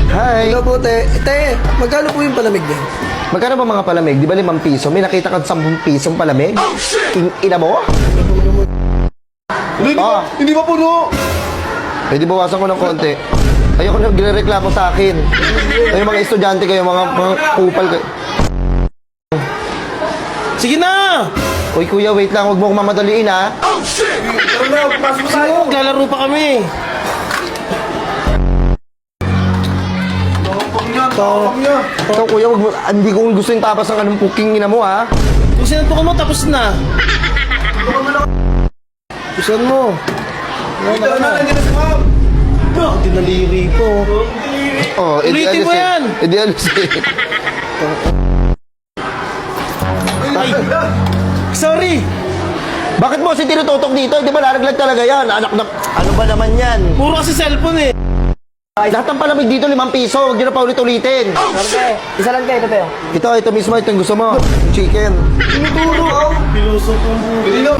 Hi. Hello po, te. Te, magkano po yung palamig niya? Magkano ba mga palamig? Di ba 5 piso? May nakita ka 10 pisong palamig? Ina mo? Hindi ba puno? Pwede bawasan ko ng konti. Ayoko na gire-reklamo sa akin. Ay, mga estudyante kayo, mga kupal kayo. Sige na! Uy, kuya, wait lang. Huwag mo akong mamadaliin, ha? Tara na, pasok tayo. Maglalaro pa kami. Ito, kuya, wag mo, hindi ko gusto yung tapas ng anong puking ina mo, ha? Kung sinantukan mo, tapos na. Pusan mo. Ito na, nandiyan na si ma'am. Dinaliri ko. Oh, Ulitin mo yan! Edi alis eh. Ay! Sorry! Bakit mo si tinututok dito? Di ba naraglag talaga yan? Anak na... Ano ba naman yan? Puro kasi cellphone eh. Lahat ng palamig dito 5 piso. Huwag nyo na pa ulit-ulitin. Isa lang kayo, Teo. Ito mismo. Ito yung gusto mo. Chicken. Tinuturo, oh. Pilusok mo. Pwede na.